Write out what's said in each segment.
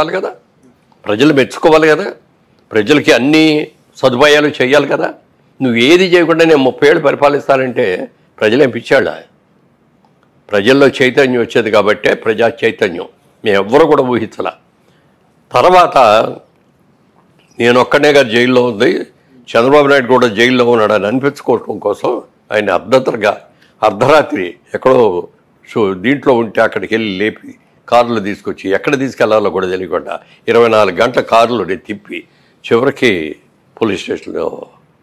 కదా, ప్రజలు మెచ్చుకోవాలి కదా, ప్రజలకి అన్ని సదుపాయాలు చేయాలి కదా. నువ్వు ఏది చేయకుండా నేను 30 ఏళ్ళు పరిపాలిస్తానంటే ప్రజలేం పిచ్చాళ్ళ? ప్రజల్లో చైతన్యం వచ్చేది కాబట్టే ప్రజా చైతన్యం మేము ఎవ్వరూ కూడా ఊహించాల. తర్వాత నేను ఒక్కనే గారు జైల్లో ఉంది, చంద్రబాబు నాయుడు కూడా జైల్లో ఉన్నాడని అనిపించుకోవడం కోసం ఆయన అర్ధరాత్రి ఎక్కడో దీంట్లో ఉంటే అక్కడికి వెళ్ళి లేపి కార్లు తీసుకొచ్చి ఎక్కడ తీసుకెళ్లాలో కూడా తెలియకుండా 24 గంటల కార్లు తిప్పి చివరికి పోలీస్ స్టేషన్లో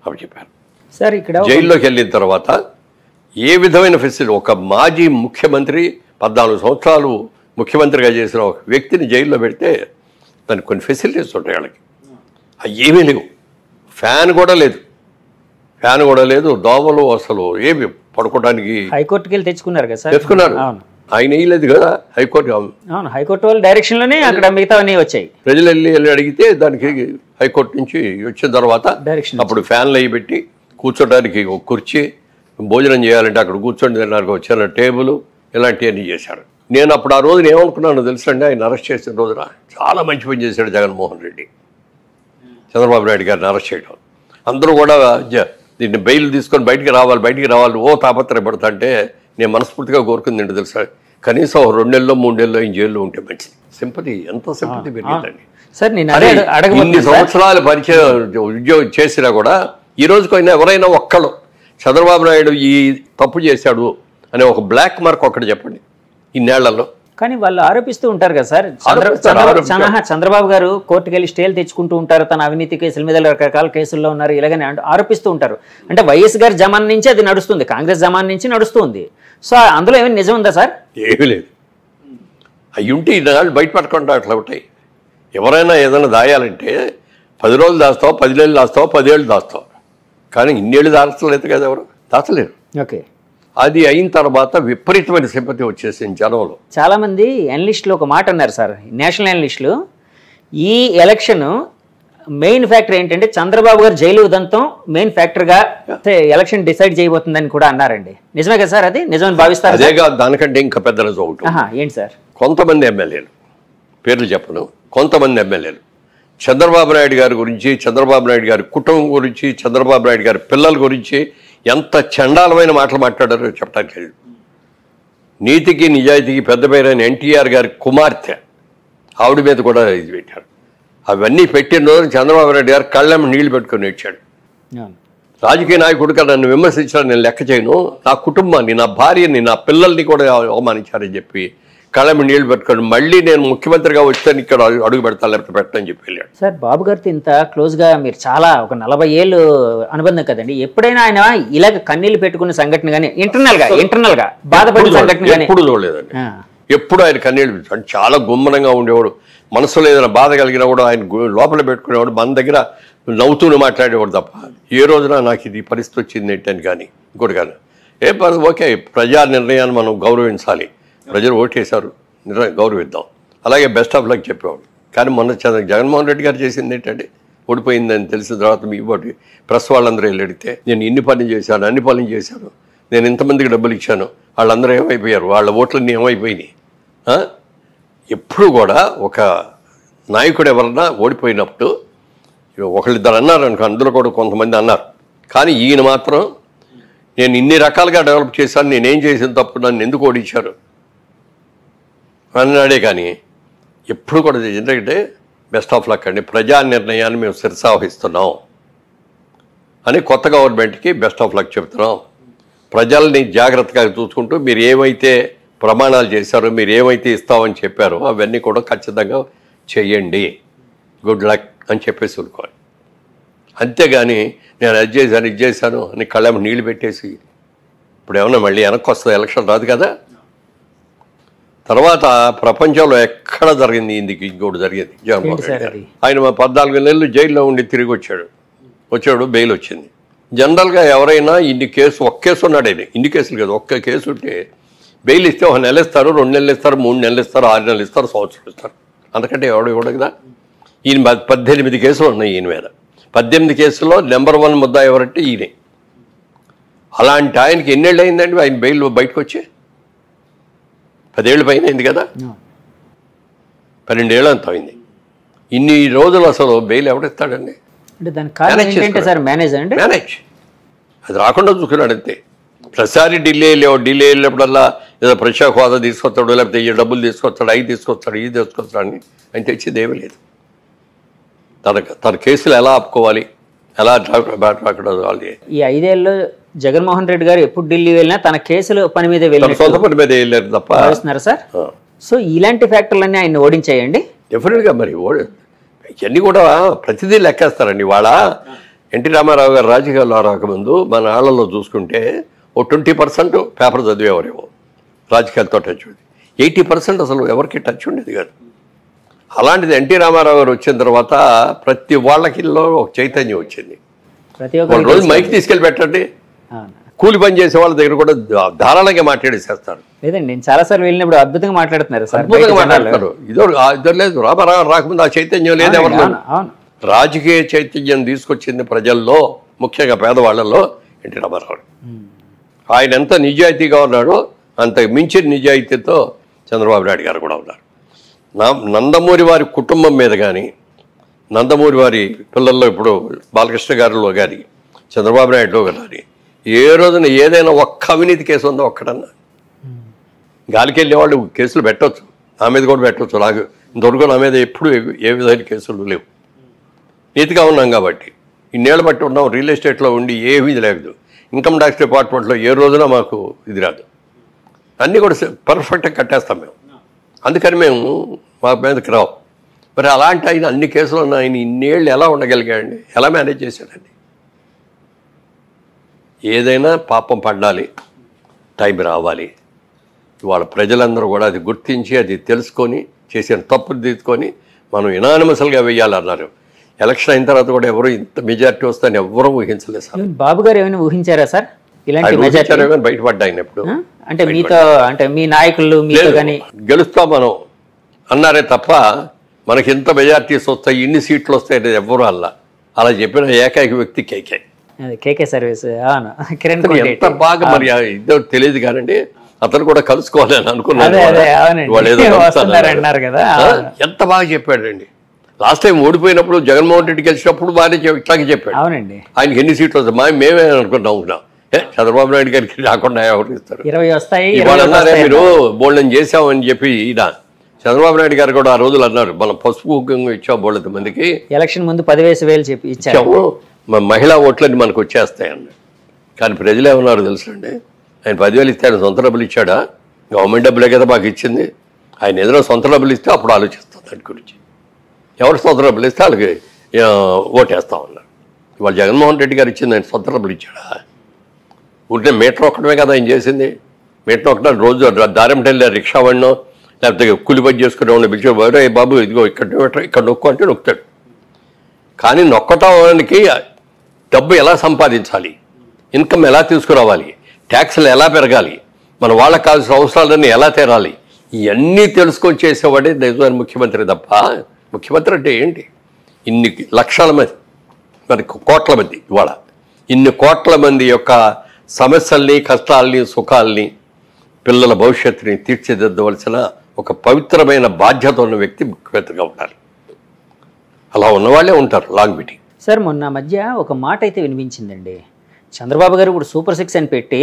అప్పచెప్పారు. సార్ ఇక్కడ జైల్లోకి వెళ్ళిన తర్వాత ఏ విధమైన ఫెసిలిటీ, ఒక మాజీ ముఖ్యమంత్రి 14 సంవత్సరాలు ముఖ్యమంత్రిగా చేసిన ఒక వ్యక్తిని జైల్లో పెడితే దానికి కొన్ని ఫెసిలిటీస్ ఉంటాయి. వాళ్ళకి అవి ఏమీ లేవు. ఫ్యాన్ కూడా లేదు, దోమలు అసలు ఏమి పడుకోవడానికి. హైకోర్టుకి వెళ్ళి తెచ్చుకున్నారు కదా సార్? తెచ్చుకున్నారు. ఆయన వేయలేదు కదా హైకోర్టు. అవును, హైకోర్టు వాళ్ళ డైరెక్షన్ లోనే అక్కడ మిగతావన్నీ వచ్చాయి. ప్రజలు వెళ్ళి అడిగితే దానికి హైకోర్టు నుంచి వచ్చిన తర్వాత అప్పుడు ఫ్యాన్లు అవి పెట్టి కూర్చోడానికి ఒక కుర్చీ, భోజనం చేయాలంటే అక్కడ కూర్చొని తినడానికి వచ్చిన టేబుల్, ఇలాంటివన్నీ చేశాడు. నేను అప్పుడు ఆ రోజున ఏమనుకున్నానో తెలుసండి, ఆయన అరెస్ట్ చేసిన రోజున చాలా మంచి పని చేశాడు జగన్మోహన్ రెడ్డి చంద్రబాబు నాయుడు గారిని అరెస్ట్ చేయడం. అందరూ కూడా దీన్ని బెయిల్ తీసుకొని బయటికి రావాలి ఓ తాపత్రయపడతా అంటే నేను మనస్ఫూర్తిగా కోరుకుంది ఏంటో తెలుసా, కనీసం 2 నెలల్లో 3 నెలల్లో ఈ జైల్లో ఉంటే మంచిది. సింపతి, ఎంత సింపతి పెరిగిందండి. ఇన్ని సంవత్సరాలు పరిచయం ఉద్యోగం చేసినా కూడా ఈ రోజుకైనా ఎవరైనా ఒక్కళ్ళు చంద్రబాబు నాయుడు ఈ తప్పు చేశాడు అనే ఒక బ్లాక్ మార్క్ ఒక్కటి చెప్పండి ఇన్నేళ్లలో. కానీ వాళ్ళు ఆరోపిస్తూ ఉంటారు కదా సార్, చంద్రబాబు గారు కోర్టుకు వెళ్ళి స్టేలు తెచ్చుకుంటూ ఉంటారు, తన అవినీతి కేసుల మీద రకరకాల కేసుల్లో ఉన్నారు, ఇలాగని ఆరోపిస్తూ ఉంటారు. అంటే వైఎస్ గారి జమాన్ నుంచి అది నడుస్తుంది, కాంగ్రెస్ జమాన్ నుంచి నడుస్తుంది. సో అందులో ఏమైనా నిజం ఉందా సార్? ఏమీ లేదు. అవి ఉంటే ఇన్నాళ్ళు బయటపడకుండా అట్లా ఉంటాయి. ఎవరైనా ఏదైనా దాయాలంటే 10 రోజులు దాస్తావు, 10 నెలలు దాస్తావు, 10 ఏళ్ళు దాస్తావు, కానీ ఇన్నేళ్ళు దాచలేదు కదా, ఎవరు దాచలేరు. ఓకే, అది అయిన తర్వాత విపరీతమైన సింపతి వచ్చేసింది జనంలో. చాలా మంది అనలిస్టులు ఒక మాట అన్నారు సార్, నేషనల్ అనలిస్టులు, ఈ ఎలక్షన్ మెయిన్ ఫ్యాక్టర్ ఏంటంటే చంద్రబాబు గారు జైలు ఉదంతం మెయిన్ ఫ్యాక్టర్గా ఎలక్షన్ డిసైడ్ చేయబోతుందని కూడా అన్నారండి. నిజమే కదా సార్? అది నిజమని భావిస్తారు? అదేగా, దానికంటే ఇంకా పెద్ద రిజల్ట్. ఏంటి సార్? కొంతమంది ఎమ్మెల్యేలు, పేర్లు చెప్పను, కొంతమంది ఎమ్మెల్యేలు చంద్రబాబు నాయుడు గారి గురించి, చంద్రబాబు నాయుడు గారి కుటుంబం గురించి, చంద్రబాబు నాయుడు గారి పిల్లల గురించి ఎంత చండాలమైన మాటలు మాట్లాడారో చెప్పడానికి లేదు. నీతికి నిజాయితీకి పెద్ద పేరైన ఎన్టీఆర్ గారి కుమార్తె ఆవిడ మీద కూడా ఇది పెట్టారు. అవన్నీ పెట్టిన రోజు చంద్రబాబు నాయుడు గారు కళ్ళెమ్మ నీళ్లు పెట్టుకొని ఏడ్చాడు. రాజకీయ నాయకుడిగా నన్ను విమర్శించారు, నేను లెక్క చేయను, నా కుటుంబాన్ని, నా భార్యని, నా పిల్లల్ని కూడా అవమానించారని చెప్పి కళ్ళెమ్మ నీళ్లు పెట్టుకొని మళ్ళీ నేను ముఖ్యమంత్రిగా వచ్చాను, ఇక్కడ అడుగు పెడతాను లేకపోతే పెట్టని చెప్పి వెళ్ళాడు. సార్, బాబు గారితో ఇంత క్లోజ్గా మీరు చాలా ఒక 40 ఏళ్ళు అనుబంధం కదండి, ఎప్పుడైనా ఆయన ఇలాగ కన్నీళ్ళు పెట్టుకున్న సంఘటన కానీ ఇంటర్నల్ గా బాధపడిన సంఘటన కానీ ఎప్పుడు చూడలేదండి. ఎప్పుడు ఆయన కన్నీళ్ళు అంటే చాలా గుమ్మనంగా ఉండేవాడు. మనసులో ఏదైనా బాధ కలిగినా కూడా ఆయన లోపల పెట్టుకునేవాడు, మన దగ్గర నవ్వుతూనే మాట్లాడేవాడు తప్ప ఏ రోజున నాకు ఇది పరిస్థితి వచ్చింది ఏంటని కానీ ఇంకోటి కానీ ఓకే, ప్రజా నిర్ణయాన్ని మనం గౌరవించాలి, ప్రజలు ఓటేశారు, గౌరవిద్దాం, అలాగే బెస్ట్ ఆఫ్ లక్ చెప్పేవాడు. కానీ మొన్న జగన్మోహన్ రెడ్డి గారు చేసింది ఏంటంటే, ఓడిపోయిందని తెలిసిన తర్వాత మీ బట్టి ప్రెస్ వాళ్ళందరూ వెళ్ళి అడిగితే నేను ఇన్ని పనులు చేశాను, అన్ని పనులు చేశాను, నేను ఇంతమందికి డబ్బులు ఇచ్చాను, వాళ్ళందరూ ఏమైపోయారు, వాళ్ళ ఓట్లన్నీ ఏమైపోయినాయి. ఎప్పుడు కూడా ఒక నాయకుడు ఎవరన్నా ఓడిపోయినప్పుడు ఒకళ్ళిద్దరు అన్నారు అనుకో, అందులో కూడా కొంతమంది అన్నారు, కానీ ఈయన మాత్రం నేను ఇన్ని రకాలుగా డెవలప్ చేశాను, నేనేం చేసిన తప్పు, నన్ను ఎందుకు ఓడించారు అన్నాడే. కానీ ఎప్పుడు కూడా ఎందుకంటే బెస్ట్ ఆఫ్ లక్ అండి, ప్రజా నిర్ణయాన్ని మేము శిరసావహిస్తున్నాం అని కొత్త గవర్నమెంట్కి బెస్ట్ ఆఫ్ లక్ చెప్తున్నాం. ప్రజల్ని జాగ్రత్తగా చూసుకుంటూ మీరు ఏమైతే ప్రమాణాలు చేశారో, మీరు ఏమైతే ఇస్తామని చెప్పారో అవన్నీ కూడా ఖచ్చితంగా చేయండి, గుడ్ లక్ అని చెప్పేసి ఊరుకోవాలి. అంతేగాని నేను అది చేశాను ఇది చేశాను అని కళ్ళేమో నీళ్ళు పెట్టేసి ఇప్పుడు ఏమన్నా మళ్ళీ వెనక్కి వస్తుంది, ఎలక్షన్ రాదు కదా. తర్వాత ప్రపంచంలో ఎక్కడ జరిగింది ఇంకోటి జరిగింది. జగన్మోహన్ రెడ్డి గారు ఆయన 14 నెలలు జైల్లో ఉండి తిరిగి వచ్చాడు, బెయిల్ వచ్చింది. జనరల్గా ఎవరైనా ఒక్క కేసు ఉన్నాడు, ఇన్ని కేసులు కదా, ఒక్క కేసు ఉంటే బెయిల్ ఇస్తే 1 నెల ఇస్తారు, 2 నెలలు ఇస్తారు, 3 నెలలు ఇస్తారు, 6 నెలలు ఇస్తారు, సంవత్సరం ఇస్తారు, అంతకంటే ఎవడు ఇవ్వడు కదా. ఈయన 18 కేసులు ఉన్నాయి ఈయన మీద. 18 కేసుల్లో నెంబర్ 1 ముద్దా ఎవరంటే ఈయనే. అలాంటి ఆయనకి ఎన్నేళ్ళు అయిందండి ఆయన బెయిల్ బయటకు వచ్చి? 10 ఏళ్ళ పైన అయింది కదా, 12 ఏళ్ళు అంత అయింది. ఇన్ని రోజులు అసలు బెయిల్ ఎవరిస్తాడండి? అంటే దాని కారణం ఏంటంటే సార్ మేనేజ్ అది రాకుండా చూసుకున్నాడు అంతే. ప్రతిసారి ఢిల్లీ వెళ్ళినప్పుడల్లా ఏదో ప్రత్యేక హోదా తీసుకొస్తాడు, లేకపోతే ఈ డబ్బులు తీసుకొస్తాడు, అవి తీసుకొస్తాడు, ఇది తీసుకొస్తాడు అని ఆయన తెచ్చేది ఏమీ లేదు. తన కేసులు ఎలా ఆపుకోవాలి, ఎలా వాళ్ళు. ఈ 5 ఏళ్ళలో జగన్మోహన్ రెడ్డి గారు ఎప్పుడు ఢిల్లీ వెళ్ళినా తన కేసులు పని మీద సొంత పని మీద వెళ్ళారు తప్ప భావిస్తున్నారు సార్. సో ఇలాంటి ఫ్యాక్టర్లన్నీ ఆయన ఓడించాయండి డెఫినెట్గా. మరి ఇవన్నీ కూడా ప్రతిదీ లెక్కేస్తారండి. వాళ్ళ ఎన్టీ రామారావు గారు రాజకీయాల్లో రాకముందు మన ఆళ్ళలో చూసుకుంటే ఓ 20% పేపర్ చదివేవారేమో రాజకీయాలతో టచ్ ఉండేది. 80% అసలు ఎవరికి టచ్ ఉండేది కాదు. అలాంటిది ఎన్టీ రామారావు గారు వచ్చిన తర్వాత ప్రతి వాళ్ళకిలో ఒక చైతన్యం వచ్చింది. ప్రతి ఒక్క రోజు మైక్ తీసుకెళ్ళి పెట్టండి, కూలి పని చేసే వాళ్ళ దగ్గర కూడా ధారాళంగా మాట్లాడేసేస్తారు. లేదండి, నేను చాలాసార్లు వెళ్ళినప్పుడు అద్భుతంగా మాట్లాడుతున్నారు సార్. అద్భుతంగా మాట్లాడతారు. ఇద్దరు లేదు, రామారావు రాకముందు ఆ చైతన్యం లేదు ఎవరిలో. రాజకీయ చైతన్యం తీసుకొచ్చింది ప్రజల్లో, ముఖ్యంగా పేదవాళ్లలో ఎన్టీ రామారావు. ఆయన ఎంత నిజాయితీగా ఉన్నాడో అంత మించిన నిజాయితీతో చంద్రబాబు నాయుడు గారు కూడా ఉన్నారు. నందమూరి వారి కుటుంబం మీద కానీ, నందమూరి వారి పిల్లల్లో ఇప్పుడు బాలకృష్ణ గారిలో కానీ, చంద్రబాబు నాయుడులో కానీ ఏ రోజున ఏదైనా ఒక్క అవినీతి కేసు ఉందో ఒక్కటన్నా. గాలికి వెళ్ళే వాళ్ళు కేసులు పెట్టవచ్చు, నా మీద కూడా పెట్టవచ్చు. నాకు ఇంతవరకు నా మీద ఎప్పుడు ఏ విధమైన కేసులు లేవు. నీతిగా ఉన్నాం కాబట్టి, ఇన్నేళ్ళు బట్టి ఉన్నాం. రియల్ ఎస్టేట్లో ఉండి ఏమీ లేదు. ఇన్కమ్ ట్యాక్స్ డిపార్ట్మెంట్లో ఏ రోజున మాకు ఇది రాదు. అన్నీ కూడా పర్ఫెక్ట్గా కట్టేస్తాం మేము. అందుకని మేము మా మీదకి రావు. మరి అలాంటి ఆయన అన్ని కేసులు ఉన్న ఆయన ఇన్నేళ్ళు ఎలా ఉండగలిగాడండి? ఎలా మేనేజ్ చేశాడండి? ఏదైనా పాపం పడాలి, టైం రావాలి. ఇవాళ ప్రజలందరూ కూడా అది గుర్తించి, అది తెలుసుకొని, చేసిన తప్పులు తీసుకొని మనం యునానిమస్గా వేయాలన్నారు. ఎలక్షన్ అయిన తర్వాత కూడా ఎవరు ఇంత మెజారిటీ వస్తుందని ఎవరూ ఊహించలేదు సార్. బాబు గారు ఏమైనా ఊహించారా సార్ ఇలాంటి మెజారిటీ? బయటపడ్డాయి ఇప్పుడు. అంటే మీతో, అంటే మీ నాయకులు మీతో కానీ గెలుస్తాం మనం అన్నారే తప్ప మనకి ఇంత మెజారిటీస్ వస్తాయి, ఇన్ని సీట్లు వస్తాయి అనేది ఎవ్వరూ అలా చెప్పిన ఏకైక వ్యక్తి కేకే. కేకే సర్వీస్. కిరణ్ ఎంత బాగా మరి ఇద్దరు తెలియదు కానండి. అతను కూడా కలుసుకోవాలని అనుకున్నాను. ఎంత బాగా చెప్పాడండి. లాస్ట్ టైం ఓడిపోయినప్పుడు జగన్మోహన్ రెడ్డి గెలిచినప్పుడు బాగానే ఇట్లాగే చెప్పాడు. అవునండి, ఆయనకి ఎన్ని సీట్లు వస్తాయి మేమే అనుకున్నాం. చంద్రబాబు నాయుడు గారికి రాకుండా ఎవరు ఇస్తారు? 20 వస్తాయి. ఇవాళ అన్నారే మీరు బోల్డెన్ చేసామని చెప్పి ఈయన చంద్రబాబు నాయుడు గారు కూడా ఆ రోజులు అన్నారు, మనం పసుపు కుంకుమ ఇచ్చాం బోల్డ్ మందికి, ఎలక్షన్ ముందు 10,000 చెప్పి ఇచ్చాము, మహిళా ఓట్లన్నీ మనకు వచ్చేస్తాయన్న. కానీ ప్రజలు ఏమన్నారు తెలుసండి? ఆయన 10,000 ఇస్తే ఆయన సొంత డబ్బులు ఇచ్చాడా? గవర్నమెంట్ డబ్బులే కదా మాకు ఇచ్చింది. ఆయన ఏదైనా సొంత డబ్బులు ఇస్తే అప్పుడు ఆలోచిస్తాం దాని గురించి. ఎవరు సొంత డబ్బులు ఇస్తే వాళ్ళకి ఓటేస్తామన్నారు. ఇవాళ జగన్మోహన్ రెడ్డి గారు ఇచ్చింది ఆయన సొంత డబ్బులు ఇచ్చాడా? ఉంటే మీటర్ ఒక్కడమే కదా ఆయన చేసింది. మీటర్ ఒకటే రోజు దారం వెళ్ళి రిక్షా వాడినో లేకపోతే కూలి పని చేసుకునే పిలిచే బాబు ఇదిగో ఇక్కడ నొక్కు అంటే నొక్కుతాడు. కానీ నొక్కటానికి డబ్బు ఎలా సంపాదించాలి, ఇన్కమ్ ఎలా తీసుకురావాలి, ట్యాక్స్లు ఎలా పెరగాలి, మన వాళ్ళకి కావాల్సిన అవసరాలన్నీ ఎలా తీరాలి, ఇవన్నీ తెలుసుకొని చేసేవాడే నిజమైన ముఖ్యమంత్రి తప్ప ముఖ్యమంత్రి అంటే ఏంటి? ఇన్ని లక్షల మంది, మరి కోట్ల మంది, ఇవాళ ఇన్ని కోట్ల మంది యొక్క సమస్యల్ని, కష్టాలని, సుఖాలని, పిల్లల భవిష్యత్తుని తీర్చిదిద్దవలసిన ఒక పవిత్రమైన బాధ్యత ఉన్న వ్యక్తి ముఖ్యమంత్రిగా ఉండాలి. అలా ఉన్నవాళ్ళే ఉంటారు లాంగ్ మీటింగ్. సార్ మొన్న మధ్య ఒక మాట అయితే వినిపించిందండి. చంద్రబాబు గారు ఇప్పుడు సూపర్ 6 అని పెట్టి,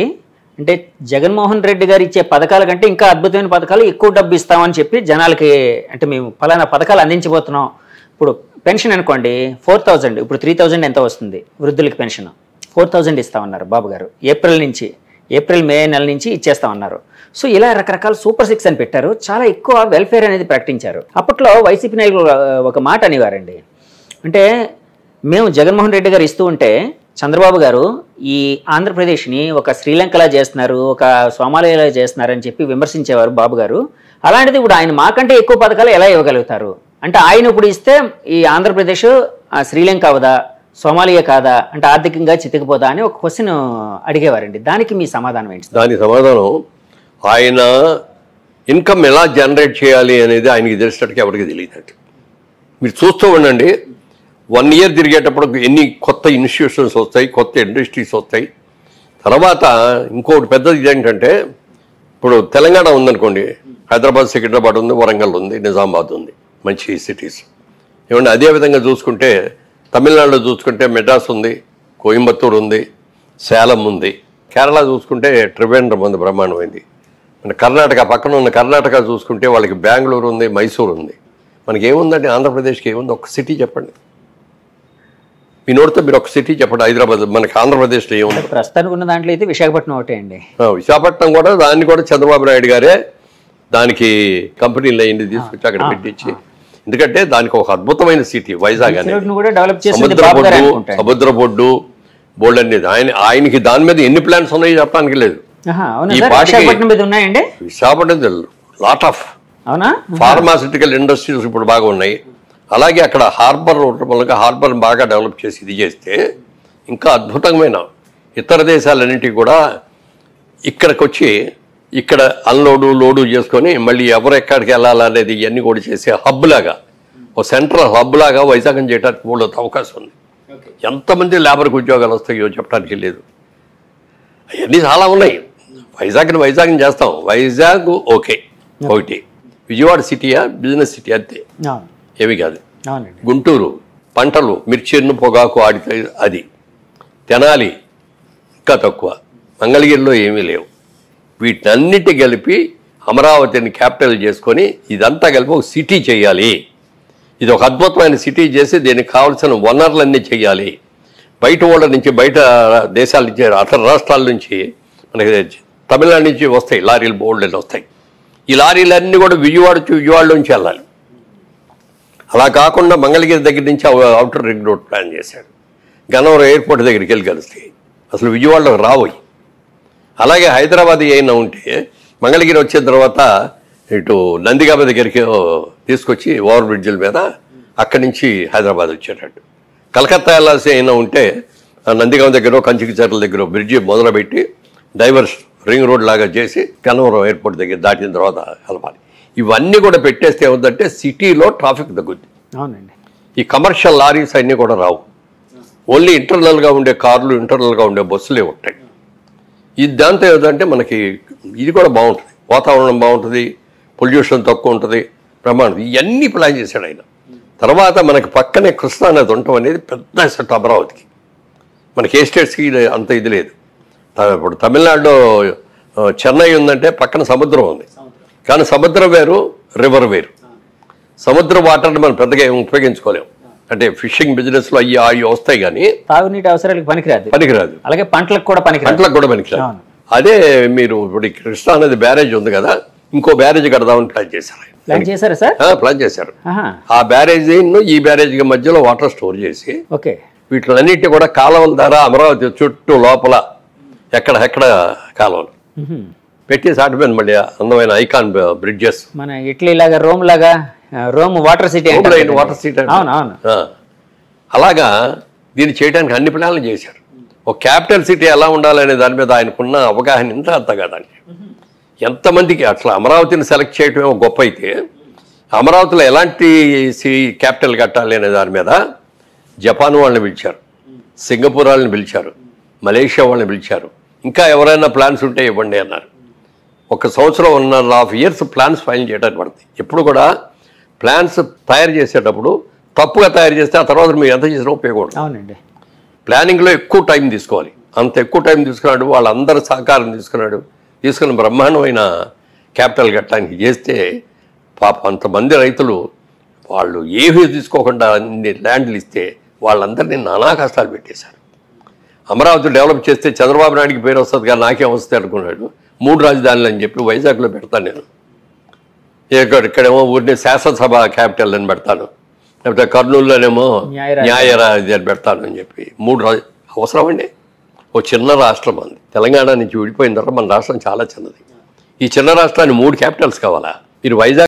అంటే జగన్మోహన్ రెడ్డి గారు ఇచ్చే పథకాల కంటే ఇంకా అద్భుతమైన పథకాలు ఎక్కువ డబ్బు ఇస్తామని చెప్పి జనాలకి, అంటే మేము ఫలానా పథకాలు అందించబోతున్నాం. ఇప్పుడు పెన్షన్ అనుకోండి 4,000, ఇప్పుడు 3,000 ఎంత వస్తుంది వృద్ధులకి పెన్షన్? 4,000 ఇస్తామన్నారు బాబు గారు. ఏప్రిల్ మే నెల నుంచి ఇచ్చేస్తామన్నారు. సో ఇలా రకరకాల సూపర్ 6 అని పెట్టారు. చాలా ఎక్కువ వెల్ఫేర్ అనేది ప్రకటించారు. అప్పట్లో వైసీపీ నాయకులు ఒక మాట అనేవారండి, అంటే మేము జగన్మోహన్ రెడ్డి గారు ఇస్తూ ఉంటే చంద్రబాబు గారు ఈ ఆంధ్రప్రదేశ్ని ఒక శ్రీలంకలా చేస్తున్నారు, ఒక సోమాలియాలా చేస్తున్నారు అని చెప్పి విమర్శించేవారు బాబు గారు. అలాంటిది ఇప్పుడు ఆయన మాకంటే ఎక్కువ పథకాలు ఎలా ఇవ్వగలుగుతారు? అంటే ఆయన ఇప్పుడు ఇస్తే ఈ ఆంధ్రప్రదేశ్ శ్రీలంక అవదా, సోమాలియా కాదా, అంటే ఆర్థికంగా చితికిపోదా అని ఒక క్వశ్చన్ అడిగేవారండి. దానికి మీ సమాధానం ఏంటి? దానికి సమాధానం, ఆయన ఇన్కమ్ ఎలా జనరేట్ చేయాలి అనేది ఆయనకి తెలిసినట్టుగా ఎవరికి తెలియదండి. మీరు చూస్తూ ఉండండి, 1 year తిరిగేటప్పుడు ఎన్ని కొత్త ఇన్స్టిట్యూషన్స్ వస్తాయి, కొత్త ఇండస్ట్రీస్ వస్తాయి. తర్వాత ఇంకోటి పెద్దది ఇదేంటంటే, ఇప్పుడు తెలంగాణ ఉందనుకోండి, హైదరాబాద్, సికింద్రాబాద్ ఉంది, వరంగల్ ఉంది, నిజామాబాద్ ఉంది, మంచి సిటీస్. ఏమంటే అదేవిధంగా చూసుకుంటే తమిళనాడులో చూసుకుంటే మెడ్రాస్ ఉంది, కోయంబత్తూరు ఉంది, సేలం ఉంది. కేరళ చూసుకుంటే ట్రివేంద్రం ఉంది, బ్రహ్మాండమైంది. మన కర్ణాటక పక్కన ఉన్న కర్ణాటక చూసుకుంటే వాళ్ళకి బెంగళూరు ఉంది, మైసూరు ఉంది. మనకి ఏముందండి ఆంధ్రప్రదేశ్కి ఏముంది? ఒక సిటీ చెప్పండి, మీ నోటితో మీరు ఒక సిటీ చెప్పండి. హైదరాబాద్ మనకి ఆంధ్రప్రదేశ్లో ఏముంది? ప్రస్తుతానికి ఉన్న దాంట్లో అయితే విశాఖపట్నం ఒకటే అండి. విశాఖపట్నం కూడా దాన్ని కూడా చంద్రబాబు నాయుడు గారే దానికి కంపెనీలు అయ్యింది తీసుకొచ్చి అక్కడ పెట్టించి, ఎందుకంటే దానికి ఒక అద్భుతమైన సిటీ వైజాగ్ అనేది. సముద్ర బొడ్డు బోల్డ్ అనేది ఆయనకి దాని మీద ఎన్ని ప్లాన్స్ ఉన్నాయో చెప్పడానికి లేదు. ఈ Visakhapatnam lot of pharmaceutical industries ఇప్పుడు బాగా ఉన్నాయి. అలాగే అక్కడ హార్బర్ హార్బర్ బాగా డెవలప్ చేసి ఇది చేస్తే ఇంకా అద్భుతమైన ఇతర దేశాలన్నింటికి కూడా ఇక్కడికి వచ్చి ఇక్కడ అన్లోడు లోడు చేసుకొని మళ్ళీ ఎవరు ఎక్కడికి వెళ్ళాలనేది ఇవన్నీ కూడా చేసే హబ్ లాగా, ఒక సెంట్రల్ హబ్ లాగా వైజాగ్ చేయడానికి కూడా అవకాశం ఉంది. ఎంతమంది లేబర్కి ఉద్యోగాలు వస్తాయో చెప్పడానికి లేదు. అవన్నీ చాలా ఉన్నాయి. వైజాగ్ని చేస్తాం. వైజాగ్ ఓకే ఒకటి, విజయవాడ సిటీయా బిజినెస్ సిటీ అంతే, ఏమి కాదు. గుంటూరు పంటలు మిర్చిను పొగాకు ఆడితే అది, తెనాలి ఇంకా తక్కువ, మంగళగిరిలో ఏమీ లేవు. వీటన్నిటి కలిపి అమరావతిని క్యాపిటల్ చేసుకొని ఇదంతా కలిపి ఒక సిటీ చేయాలి. ఇది ఒక అద్భుతమైన సిటీ చేసి దీనికి కావాల్సిన వనరులన్నీ చేయాలి. బయట ఊళ్ళ నుంచి, బయట దేశాల నుంచి, అతర రాష్ట్రాల నుంచి, మనకి తమిళనాడు నుంచి వస్తాయి లారీలు, బోల్డ్లు వస్తాయి. ఈ లారీలన్నీ కూడా విజయవాడలోంచి వెళ్ళాలి. అలా కాకుండా మంగళగిరి దగ్గర నుంచి అవుటర్ రింగ్ రోడ్ ప్లాన్ చేశాడు. గన్నవరం ఎయిర్పోర్ట్ దగ్గరికి వెళ్ళి కలుస్తాయి, అసలు విజయవాడలోకి రాబోయి. అలాగే హైదరాబాద్ అయినా ఉంటే మంగళగిరి వచ్చిన తర్వాత ఇటు నందిగామ దగ్గరికి తీసుకొచ్చి ఓవర్ బ్రిడ్జిల మీద అక్కడి నుంచి హైదరాబాద్ వచ్చేటట్టు. కలకత్తా వెళ్ళాల్సి అయినా ఉంటే నందిగామ దగ్గర కంచికిచర్ల దగ్గర బ్రిడ్జి మొదలుపెట్టి డైవర్స్ రింగ్ రోడ్ లాగా చేసి గన్నవరం ఎయిర్పోర్ట్ దగ్గర దాటిన తర్వాత కలపాలి. ఇవన్నీ కూడా పెట్టేస్తే ఏముందంటే సిటీలో ట్రాఫిక్ తగ్గుద్ది. అవునండి. ఈ కమర్షియల్ లారీస్ అన్నీ కూడా రావు. ఓన్లీ ఇంటర్నల్గా ఉండే కార్లు, ఇంటర్నల్గా ఉండే బస్సులే ఉంటాయి. ఇది దాంతో ఏదంటే మనకి ఇది కూడా బాగుంటుంది, వాతావరణం బాగుంటుంది, పొల్యూషన్ తక్కువ ఉంటుంది, ప్రమాణం. ఇవన్నీ ప్లాన్ చేశాడు ఆయన. తర్వాత మనకి పక్కనే కృష్ణా నది ఉండటం అనేది పెద్ద సెట్ అమరావతికి. మనకి ఏ స్టేట్స్కి అంత ఇది లేదు. ఇప్పుడు తమిళనాడులో చెన్నై ఉందంటే పక్కన సముద్రం ఉంది, కానీ సముద్రం వేరు, రివర్ వేరు. సముద్ర వాటర్ని మనం పెద్దగా ఏమి ఉపయోగించుకోలేము. అంటే ఫిషింగ్ బిజినెస్లో అవి వస్తాయి, కానీ తాగునీటి అవసరాలకు పనికిరాదు. అలాగే పంటలకు కూడా పనికిరాదు. అదే మీరు ఇప్పుడు కృష్ణా నది బ్యారేజ్ ఉంది కదా, ఇంకో బ్యారేజ్ కడదామని ప్లాన్ చేశారు. ప్లాన్ చేశారు. ఆ బ్యారేజ్ ఈ బ్యారేజ్ మధ్యలో వాటర్ స్టోర్ చేసి వీటిలన్నిటి కూడా కాలువల ద్వారా అమరావతి చుట్టూ లోపల ఎక్కడ కాలువలు పెట్టేసి ఆటిపోయింది. మళ్ళీ అందమైన ఐకాన్ బ్రిడ్జెస్, మన ఇటలీ లాగా, రోమ్ వాటర్ సిటీ. అలాగా దీన్ని చేయడానికి అన్ని ప్లాన్లు చేశారు. ఒక క్యాపిటల్ సిటీ ఎలా ఉండాలనే దాని మీద ఆయనకున్న అవగాహన ఇంత అంత కాదండి. ఎంతమందికి అట్లా అమరావతిని సెలెక్ట్ చేయటమే గొప్ప అయితే, అమరావతిలో ఎలాంటి క్యాపిటల్ కట్టాలి అనే దాని మీద జపాన్ వాళ్ళని పిలిచారు, సింగపూర్ వాళ్ళని పిలిచారు, మలేషియా వాళ్ళని పిలిచారు. ఇంకా ఎవరైనా ప్లాన్స్ ఉంటే ఇవ్వండి అన్నారు. 1 సంవత్సరం 1.5 years ప్లాన్స్ ఫైల్ చేయడానికి పడుతుంది. ఎప్పుడు కూడా ప్లాన్స్ తయారు చేసేటప్పుడు తప్పుగా తయారు చేస్తే ఆ తర్వాత మీరు ఎంత చేసినా ఉపయోగపడదు. అవునండి. ప్లానింగ్లో ఎక్కువ టైం తీసుకోవాలి. అంత ఎక్కువ టైం తీసుకున్నాడు, వాళ్ళందరి సహకారం తీసుకుని బ్రహ్మాండమైన క్యాపిటల్ కట్టడానికి చేస్తే పాప అంతమంది రైతులు వాళ్ళు ఏమీ తీసుకోకుండా అన్ని ల్యాండ్లు ఇస్తే వాళ్ళందరినీ నానా కష్టాలు పెట్టేశారు. అమరావతి డెవలప్ చేస్తే చంద్రబాబు నాయుడికి పేరు వస్తుంది కానీ నాకేం వస్తుంది అనుకున్నాడు. 3 రాజధానులు అని చెప్పి వైజాగ్లో పెడతాను నేను, ఇక్కడేమో ఊరిని శాసనసభ క్యాపిటల్ అని పెడతాను, లేకపోతే కర్నూలులోనేమో న్యాయరాజు అని పెడతాను అని చెప్పి 3 అవసరం అండి. ఓ చిన్న రాష్ట్రం అంది, తెలంగాణ నుంచి విడిపోయిన తర్వాత మన రాష్ట్రం చాలా చిన్నది. ఈ చిన్న రాష్ట్రాన్ని 3 క్యాపిటల్స్ కావాలా? మీరు వైజాగ్